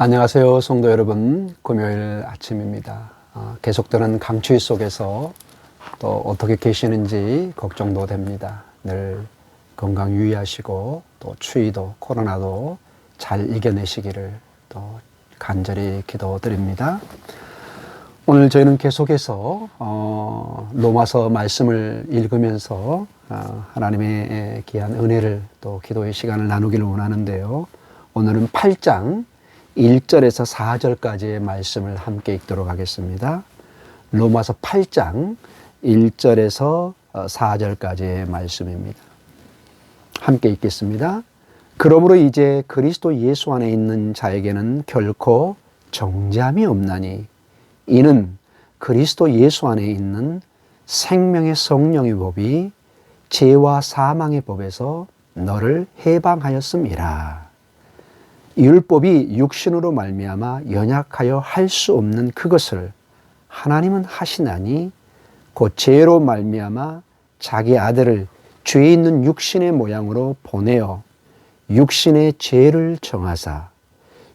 안녕하세요, 성도 여러분. 금요일 아침입니다. 계속되는 강추위 속에서 또 어떻게 계시는지 걱정도 됩니다. 늘 건강 유의하시고 또 추위도 코로나도 잘 이겨내시기를 또 간절히 기도드립니다. 오늘 저희는 계속해서 로마서 말씀을 읽으면서 하나님의 귀한 은혜를 또 기도의 시간을 나누기를 원하는데요. 오늘은 8장 1절에서 4절까지의 말씀을 함께 읽도록 하겠습니다. 로마서 8장 1절에서 4절까지의 말씀입니다. 함께 읽겠습니다. 그러므로 이제 그리스도 예수 안에 있는 자에게는 결코 정죄함이 없나니 이는 그리스도 예수 안에 있는 생명의 성령의 법이 죄와 사망의 법에서 너를 해방하였음이라. 율법이 육신으로 말미암아 연약하여 할 수 없는 그것을 하나님은 하시나니 곧 죄로 말미암아 자기 아들을 죄 있는 육신의 모양으로 보내어 육신의 죄를 정하사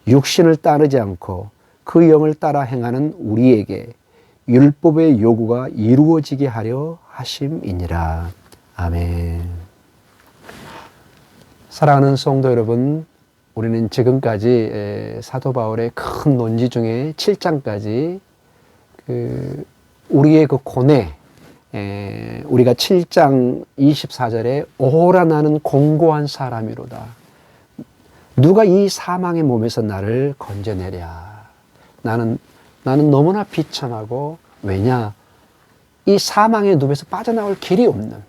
육신을 따르지 않고 그 영을 따라 행하는 우리에게 율법의 요구가 이루어지게 하려 하심이니라. 아멘. 사랑하는 성도 여러분, 우리는 지금까지 사도 바울의 큰 논지 중에 7장까지 우리의 그 고뇌, 우리가 7장 24절에 오라 나는 공고한 사람이로다. 누가 이 사망의 몸에서 나를 건져내랴. 나는 너무나 비천하고, 왜냐? 이 사망의 늪에서 빠져나올 길이 없는,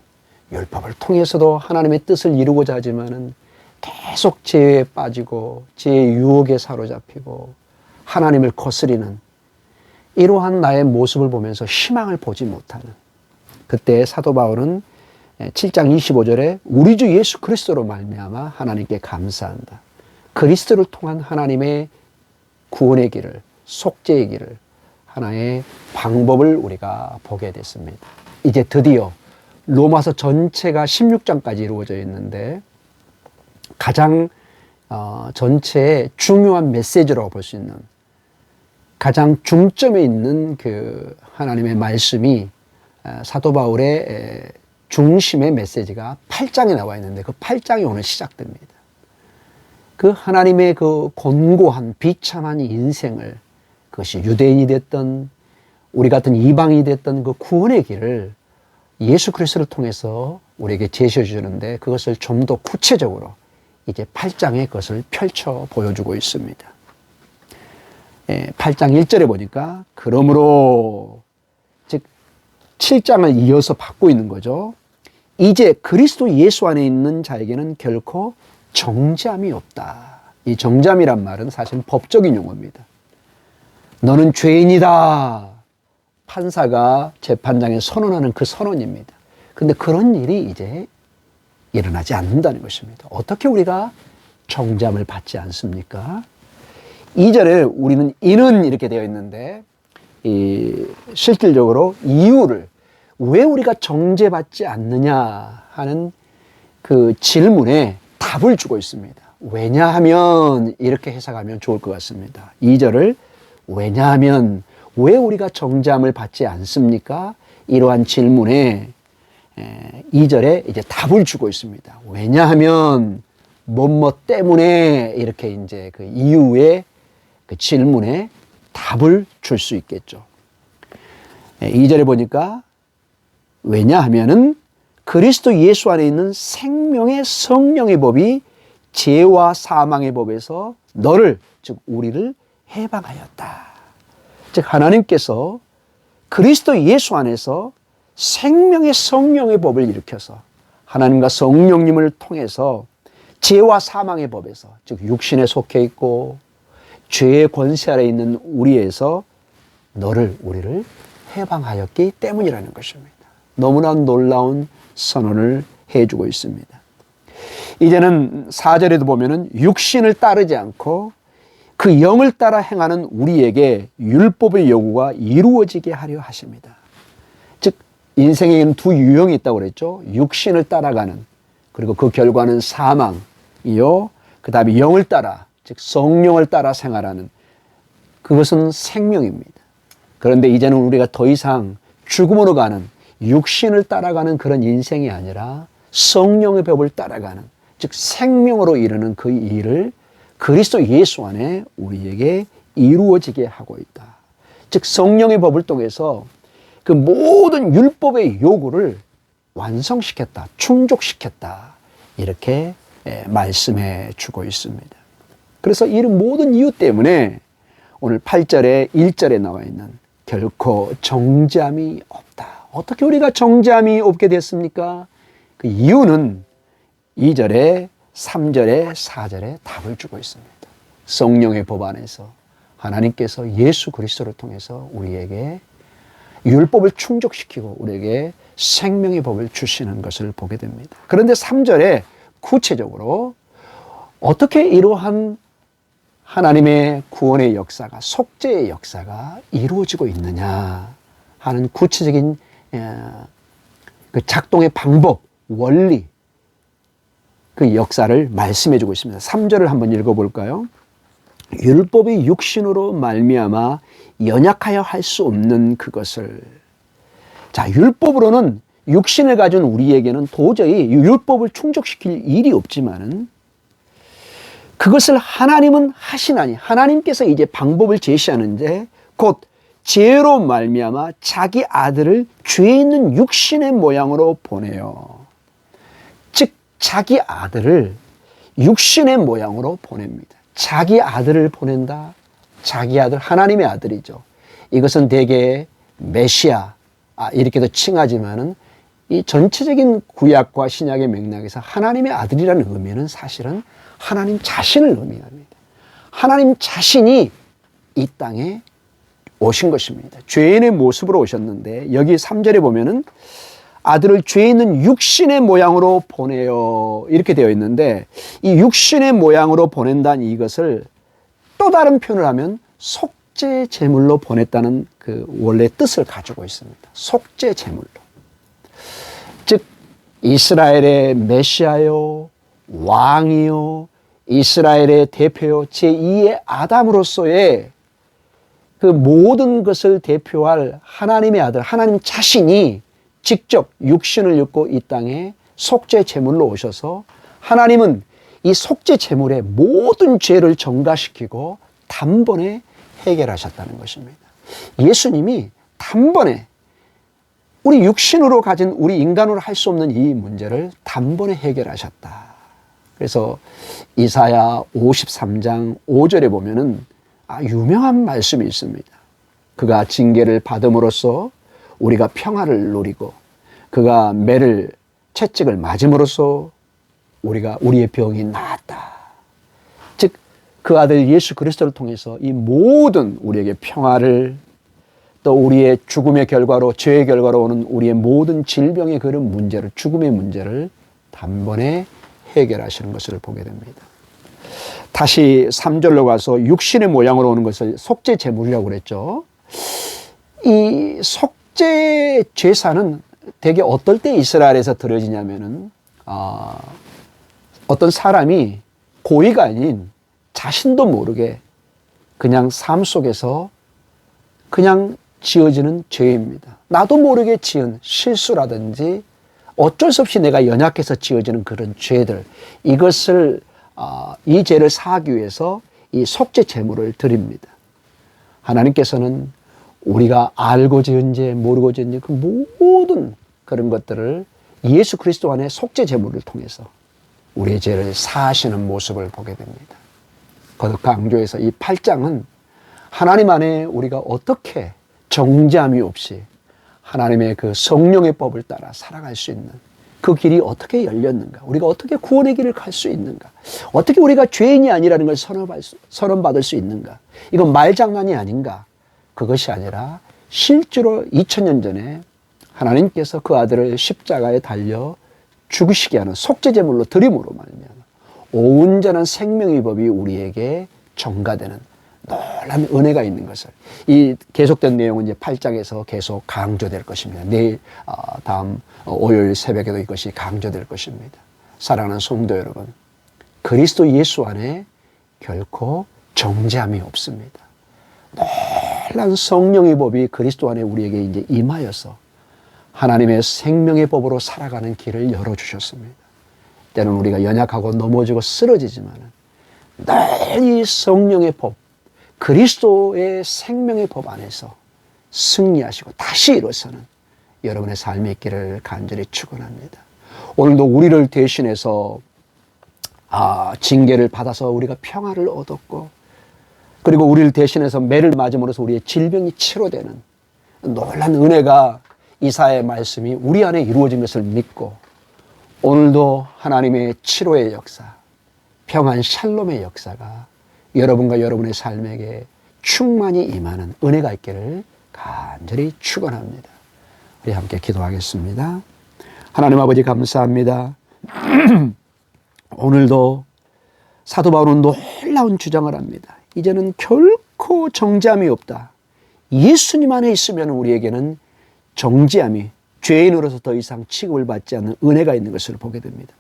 율법을 통해서도 하나님의 뜻을 이루고자 하지만은 계속 죄에 빠지고 죄의 유혹에 사로잡히고 하나님을 거스리는 이러한 나의 모습을 보면서 희망을 보지 못하는, 그때 사도 바울은 7장 25절에 우리 주 예수 그리스도로 말미암아 하나님께 감사한다. 그리스도를 통한 하나님의 구원의 길을, 속죄의 길을, 하나의 방법을 우리가 보게 됐습니다. 이제 드디어 로마서 전체가 16장까지 이루어져 있는데 가장 전체의 중요한 메시지라고 볼 수 있는, 가장 중점에 있는 그 하나님의 말씀이 사도 바울의 중심의 메시지가 8장에 나와 있는데 그 8장이 오늘 시작됩니다. 그 하나님의 그 곤고한 비참한 인생을, 그것이 유대인이 됐던 우리 같은 이방인이 됐던 그 구원의 길을 예수 그리스도를 통해서 우리에게 제시해 주는데, 그것을 좀 더 구체적으로 이제 8장에 그것을 펼쳐 보여주고 있습니다. 8장 1절에 보니까 그러므로, 즉 7장을 이어서 받고 있는 거죠. 이제 그리스도 예수 안에 있는 자에게는 결코 정죄함이 없다. 이 정죄함이란 말은 사실 법적인 용어입니다. 너는 죄인이다. 판사가 재판장에 선언하는 그 선언입니다. 근데 그런 일이 이제 일어나지 않는다는 것입니다. 어떻게 우리가 정죄함을 받지 않습니까? 2절에 우리는 이는 이렇게 되어 있는데, 실질적으로 이유를, 왜 우리가 정죄받지 않느냐 하는 그 질문에 답을 주고 있습니다. 왜냐하면, 이렇게 해석하면 좋을 것 같습니다. 2절을 왜냐하면, 왜 우리가 정죄함을 받지 않습니까? 이러한 질문에 2절에 이제 답을 주고 있습니다. 왜냐하면 뭐뭐 때문에, 이렇게 이제 그 이유의 그 질문에 답을 줄 수 있겠죠. 2절에 보니까 왜냐하면은 그리스도 예수 안에 있는 생명의 성령의 법이 죄와 사망의 법에서 너를, 즉 우리를 해방하였다. 즉 하나님께서 그리스도 예수 안에서 생명의 성령의 법을 일으켜서 하나님과 성령님을 통해서 죄와 사망의 법에서, 즉 육신에 속해 있고 죄의 권세 아래 있는 우리에서 우리를 해방하였기 때문이라는 것입니다. 너무나 놀라운 선언을 해주고 있습니다. 이제는 4절에도 보면은 육신을 따르지 않고 그 영을 따라 행하는 우리에게 율법의 요구가 이루어지게 하려 하십니다. 즉 인생에는 두 유형이 있다고 그랬죠. 육신을 따라가는, 그리고 그 결과는 사망이요. 그 다음에 영을 따라, 즉 성령을 따라 생활하는 그것은 생명입니다. 그런데 이제는 우리가 더 이상 죽음으로 가는 육신을 따라가는 그런 인생이 아니라 성령의 법을 따라가는 즉 생명으로 이르는 그 일을 그리스도 예수 안에 우리에게 이루어지게 하고 있다. 즉 성령의 법을 통해서 그 모든 율법의 요구를 완성시켰다, 충족시켰다 이렇게 말씀해 주고 있습니다. 그래서 이 모든 이유 때문에 오늘 8절에 1절에 나와 있는 결코 정죄함이 없다. 어떻게 우리가 정죄함이 없게 됐습니까? 그 이유는 2절에 3절에 4절에 답을 주고 있습니다. 성령의 법 안에서 하나님께서 예수 그리스도를 통해서 우리에게 율법을 충족시키고 우리에게 생명의 법을 주시는 것을 보게 됩니다. 그런데 3절에 구체적으로 어떻게 이러한 하나님의 구원의 역사가, 속죄의 역사가 이루어지고 있느냐 하는 구체적인 그 작동의 방법, 원리, 그 역사를 말씀해 주고 있습니다. 3절을 한번 읽어볼까요? 율법이 육신으로 말미암아 연약하여 할 수 없는 그것을. 자, 율법으로는 육신을 가진 우리에게는 도저히 율법을 충족시킬 일이 없지만은 그것을 하나님은 하시나니 하나님께서 이제 방법을 제시하는데 곧 죄로 말미암아 자기 아들을 죄 있는 육신의 모양으로 보내요. 즉 자기 아들을 육신의 모양으로 보냅니다. 자기 아들을 보낸다. 자기 아들, 하나님의 아들이죠. 이것은 대개 메시아 이렇게도 칭하지만은 이 전체적인 구약과 신약의 맥락에서 하나님의 아들이라는 의미는 사실은 하나님 자신을 의미합니다. 하나님 자신이 이 땅에 오신 것입니다. 죄인의 모습으로 오셨는데 여기 3절에 보면은 아들을 죄 있는 육신의 모양으로 보내요 이렇게 되어 있는데 이 육신의 모양으로 보낸다는 이것을 또 다른 표현을 하면 속죄 제물로 보냈다는 그 원래 뜻을 가지고 있습니다. 속죄 제물로. 즉 이스라엘의 메시아요, 왕이요, 이스라엘의 대표요, 제2의 아담으로서의 그 모든 것을 대표할 하나님의 아들, 하나님 자신이 직접 육신을 입고 이 땅에 속죄 제물로 오셔서 하나님은 이 속죄 제물의 모든 죄를 전가시키고 단번에 해결하셨다는 것입니다. 예수님이 단번에 우리 육신으로 가진 우리 인간으로 할 수 없는 이 문제를 단번에 해결하셨다. 그래서 이사야 53장 5절에 보면은 유명한 말씀이 있습니다. 그가 징계를 받음으로써 우리가 평화를 누리고 그가 매를 채찍을 맞음으로써 우리의 병이 나았다. 즉 그 아들 예수 그리스도를 통해서 이 모든 우리에게 평화를 또 우리의 죽음의 결과로 죄의 결과로 오는 우리의 모든 질병의 그런 문제를 죽음의 문제를 단번에 해결하시는 것을 보게 됩니다. 다시 3절로 가서 육신의 모양으로 오는 것을 속죄 제물이라고 그랬죠. 이 속죄 제사는 대개 어떨 때 이스라엘에서 드려지냐면은 어떤 사람이 고의가 아닌 자신도 모르게 그냥 삶 속에서 그냥 지어지는 죄입니다. 나도 모르게 지은 실수라든지 어쩔 수 없이 내가 연약해서 지어지는 그런 죄들, 이것을 이 죄를 사하기 위해서 이 속죄 제물을 드립니다. 하나님께서는 우리가 알고 지은 죄, 모르고 지은 죄, 그 모든 그런 것들을 예수 그리스도 안에 속죄 제물을 통해서 우리의 죄를 사하시는 모습을 보게 됩니다. 거듭 강조해서 이 8장은 하나님 안에 우리가 어떻게 정죄함이 없이 하나님의 그 성령의 법을 따라 살아갈 수 있는 그 길이 어떻게 열렸는가? 우리가 어떻게 구원의 길을 갈 수 있는가? 어떻게 우리가 죄인이 아니라는 걸 선언받을 수 있는가? 이건 말장난이 아닌가? 그것이 아니라 실제로 2000년 전에 하나님께서 그 아들을 십자가에 달려 죽으시게 하는 속죄제물로 드림으로 말미암아 온전한 생명의 법이 우리에게 전가되는 놀라운 은혜가 있는 것을, 이 계속된 내용은 이제 8장에서 계속 강조될 것입니다. 내일 다음 월요일 새벽에도 이것이 강조될 것입니다. 사랑하는 성도 여러분, 그리스도 예수 안에 결코 정죄함이 없습니다. 놀라운 성령의 법이 그리스도 안에 우리에게 이제 임하여서 하나님의 생명의 법으로 살아가는 길을 열어주셨습니다. 때는 우리가 연약하고 넘어지고 쓰러지지만 늘 이 성령의 법, 그리스도의 생명의 법 안에서 승리하시고 다시 일어서는 여러분의 삶이 있기를 간절히 축원합니다. 오늘도 우리를 대신해서 징계를 받아서 우리가 평화를 얻었고, 그리고 우리를 대신해서 매를 맞음으로써 우리의 질병이 치료되는 놀란 은혜가 이사야의 말씀이 우리 안에 이루어진 것을 믿고, 오늘도 하나님의 치료의 역사, 평안 샬롬의 역사가 여러분과 여러분의 삶에게 충만히 임하는 은혜가 있기를 간절히 축원합니다. 우리 함께 기도하겠습니다. 하나님 아버지 감사합니다. 오늘도 사도 바울은 놀라운 주장을 합니다. 이제는 결코 정죄함이 없다. 예수님 안에 있으면 우리에게는 정죄함이, 죄인으로서 더 이상 취급을 받지 않는 은혜가 있는 것을 보게 됩니다.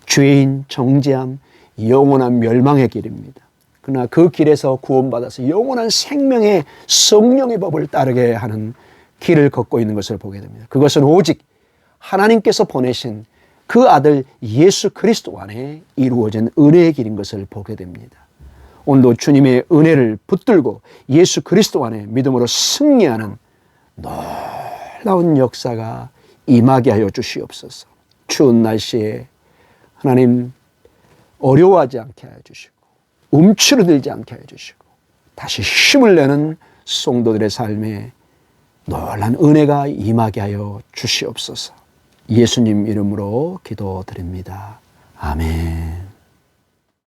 죄인, 정죄함, 영원한 멸망의 길입니다. 그러나 그 길에서 구원받아서 영원한 생명의 성령의 법을 따르게 하는 길을 걷고 있는 것을 보게 됩니다. 그것은 오직 하나님께서 보내신 그 아들 예수 그리스도 안에 이루어진 은혜의 길인 것을 보게 됩니다. 오늘도 주님의 은혜를 붙들고 예수 그리스도 안에 믿음으로 승리하는 놀라운 역사가 임하게 하여 주시옵소서. 추운 날씨에 하나님 어려워하지 않게 하여 주시고 움츠러들지 않게 하여 주시고 다시 힘을 내는 성도들의 삶에 놀란 은혜가 임하게 하여 주시옵소서. 예수님 이름으로 기도드립니다. 아멘.